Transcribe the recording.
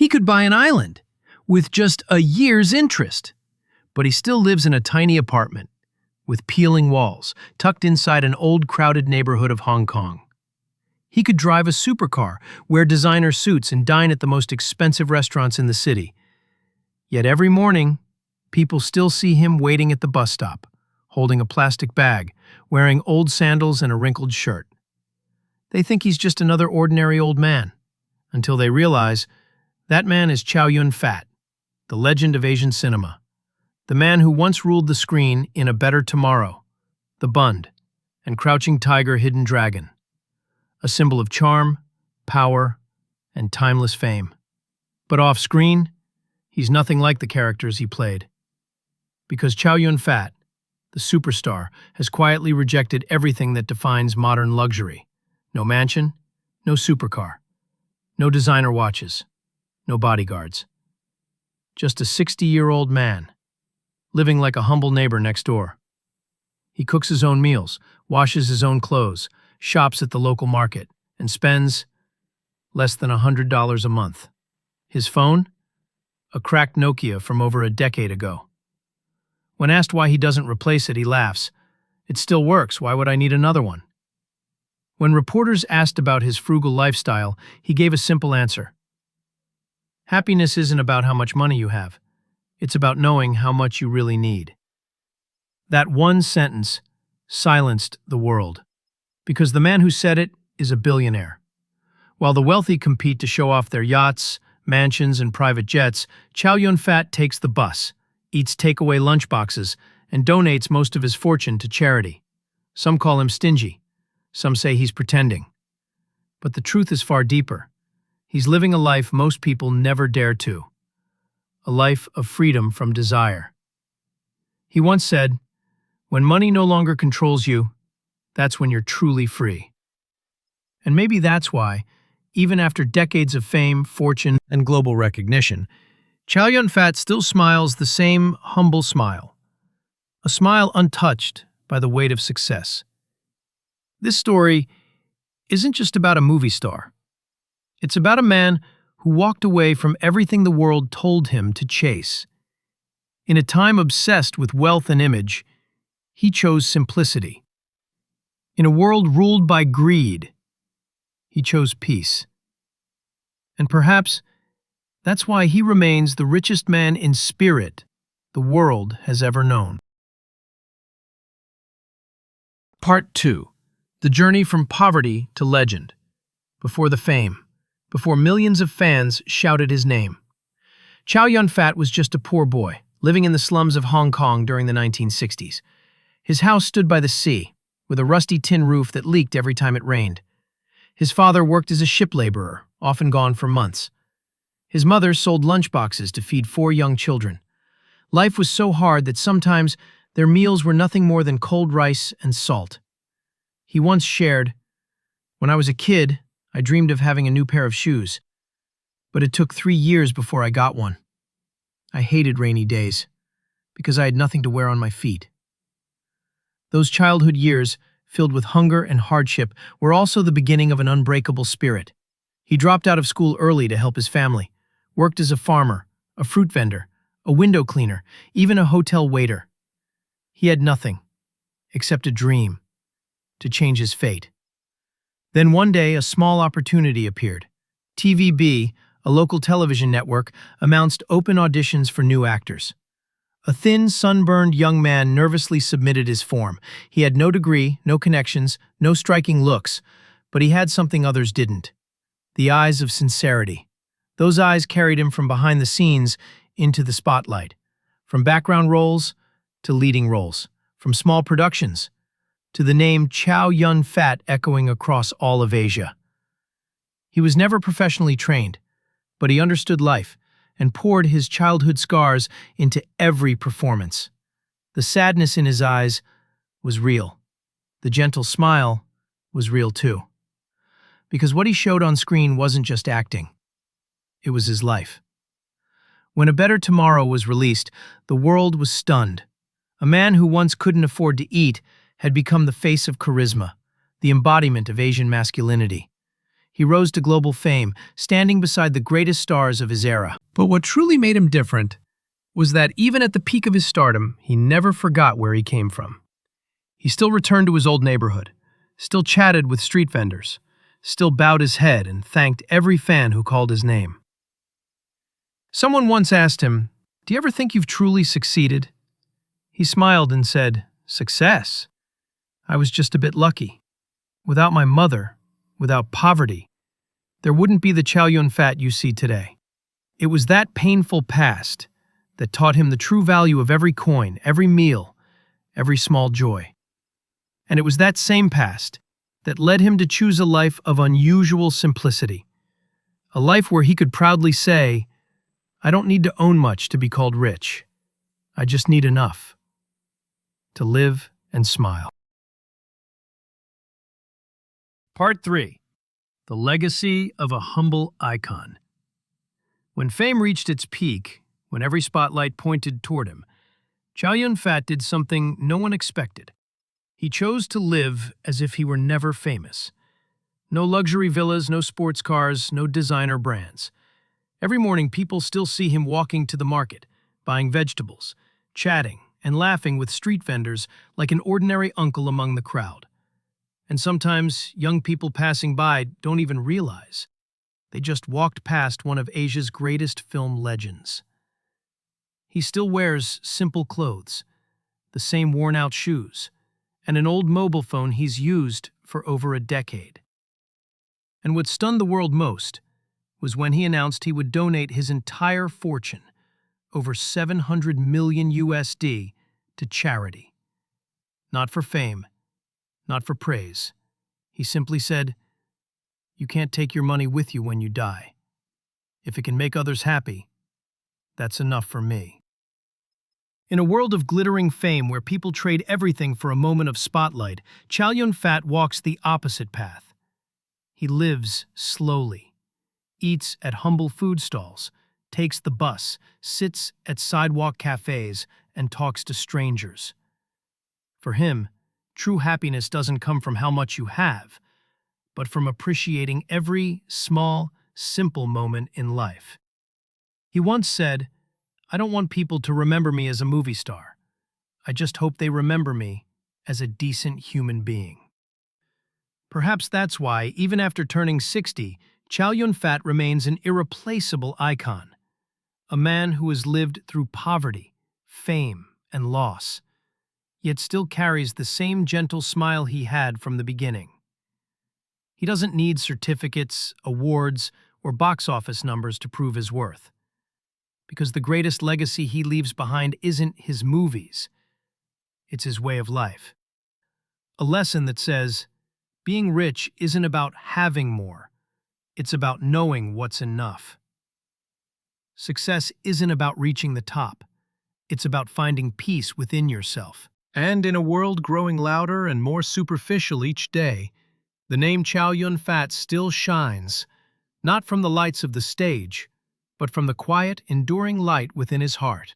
He could buy an island with just a year's interest, but he still lives in a tiny apartment with peeling walls, tucked inside an old crowded neighborhood of Hong Kong. He could drive a supercar, wear designer suits, and dine at the most expensive restaurants in the city. Yet every morning, people still see him waiting at the bus stop, holding a plastic bag, wearing old sandals and a wrinkled shirt. They think he's just another ordinary old man, until they realize that man is Chow Yun-fat, the legend of Asian cinema, the man who once ruled the screen in A Better Tomorrow, The Bund, and Crouching Tiger, Hidden Dragon, a symbol of charm, power, and timeless fame. But off-screen, he's nothing like the characters he played. Because Chow Yun-fat, the superstar, has quietly rejected everything that defines modern luxury. No mansion, no supercar, no designer watches, no bodyguards. Just a 60-year-old man, living like a humble neighbor next door. He cooks his own meals, washes his own clothes, shops at the local market, and spends less than $100 a month. His phone? A cracked Nokia from over a decade ago. When asked why he doesn't replace it, he laughs. It still works, why would I need another one? When reporters asked about his frugal lifestyle, he gave a simple answer. Happiness isn't about how much money you have. It's about knowing how much you really need. That one sentence silenced the world, because the man who said it is a billionaire. While the wealthy compete to show off their yachts, mansions, and private jets, Chow Yun-fat takes the bus, eats takeaway lunchboxes, and donates most of his fortune to charity. Some call him stingy. Some say he's pretending. But the truth is far deeper. He's living a life most people never dare to. A life of freedom from desire. He once said, "When money no longer controls you, that's when you're truly free." And maybe that's why, even after decades of fame, fortune, and global recognition, Chow Yun-fat still smiles the same humble smile. A smile untouched by the weight of success. This story isn't just about a movie star. It's about a man who walked away from everything the world told him to chase. In a time obsessed with wealth and image, he chose simplicity. In a world ruled by greed, he chose peace. And perhaps that's why he remains the richest man in spirit the world has ever known. Part 2. The journey from poverty to legend. Before the fame. Before millions of fans shouted his name. Chow Yun-fat was just a poor boy, living in the slums of Hong Kong during the 1960s. His house stood by the sea, with a rusty tin roof that leaked every time it rained. His father worked as a ship laborer, often gone for months. His mother sold lunchboxes to feed 4 young children. Life was so hard that sometimes their meals were nothing more than cold rice and salt. He once shared, "When I was a kid, I dreamed of having a new pair of shoes, but it took 3 years before I got one. I hated rainy days because I had nothing to wear on my feet." Those childhood years, filled with hunger and hardship, were also the beginning of an unbreakable spirit. He dropped out of school early to help his family, worked as a farmer, a fruit vendor, a window cleaner, even a hotel waiter. He had nothing, except a dream, to change his fate. Then one day, a small opportunity appeared. TVB, a local television network, announced open auditions for new actors. A thin, sunburned young man nervously submitted his form. He had no degree, no connections, no striking looks, but he had something others didn't. The eyes of sincerity. Those eyes carried him from behind the scenes into the spotlight, from background roles to leading roles, from small productions to the name Chow Yun-fat echoing across all of Asia. He was never professionally trained, but he understood life and poured his childhood scars into every performance. The sadness in his eyes was real. The gentle smile was real too. Because what he showed on screen wasn't just acting. It was his life. When A Better Tomorrow was released, the world was stunned. A man who once couldn't afford to eat had become the face of charisma, the embodiment of Asian masculinity. He rose to global fame, standing beside the greatest stars of his era. But what truly made him different was that even at the peak of his stardom, he never forgot where he came from. He still returned to his old neighborhood, still chatted with street vendors, still bowed his head and thanked every fan who called his name. Someone once asked him, "Do you ever think you've truly succeeded?" He smiled and said, "Success? I was just a bit lucky. Without my mother, without poverty, there wouldn't be the Chow Yun-fat you see today." It was that painful past that taught him the true value of every coin, every meal, every small joy. And it was that same past that led him to choose a life of unusual simplicity, a life where he could proudly say, "I don't need to own much to be called rich. I just need enough to live and smile." Part 3. The Legacy of a Humble Icon. When fame reached its peak, when every spotlight pointed toward him, Chow Yun-fat did something no one expected. He chose to live as if he were never famous. No luxury villas, no sports cars, no designer brands. Every morning, people still see him walking to the market, buying vegetables, chatting, and laughing with street vendors like an ordinary uncle among the crowd. And sometimes, young people passing by don't even realize they just walked past one of Asia's greatest film legends. He still wears simple clothes, the same worn-out shoes, and an old mobile phone he's used for over a decade. And what stunned the world most was when he announced he would donate his entire fortune, over $700 million USD, to charity. Not for fame, not for praise. He simply said, "You can't take your money with you when you die. If it can make others happy, that's enough for me." In a world of glittering fame where people trade everything for a moment of spotlight, Chow Yun-fat walks the opposite path. He lives slowly, eats at humble food stalls, takes the bus, sits at sidewalk cafes, and talks to strangers. For him, true happiness doesn't come from how much you have, but from appreciating every small, simple moment in life. He once said, "I don't want people to remember me as a movie star. I just hope they remember me as a decent human being." Perhaps that's why, even after turning 60, Chow Yun-fat remains an irreplaceable icon. A man who has lived through poverty, fame, and loss, yet still carries the same gentle smile he had from the beginning. He doesn't need certificates, awards, or box office numbers to prove his worth. Because the greatest legacy he leaves behind isn't his movies, it's his way of life. A lesson that says, being rich isn't about having more, it's about knowing what's enough. Success isn't about reaching the top, it's about finding peace within yourself. And in a world growing louder and more superficial each day, the name Chow Yun-fat still shines, not from the lights of the stage, but from the quiet, enduring light within his heart.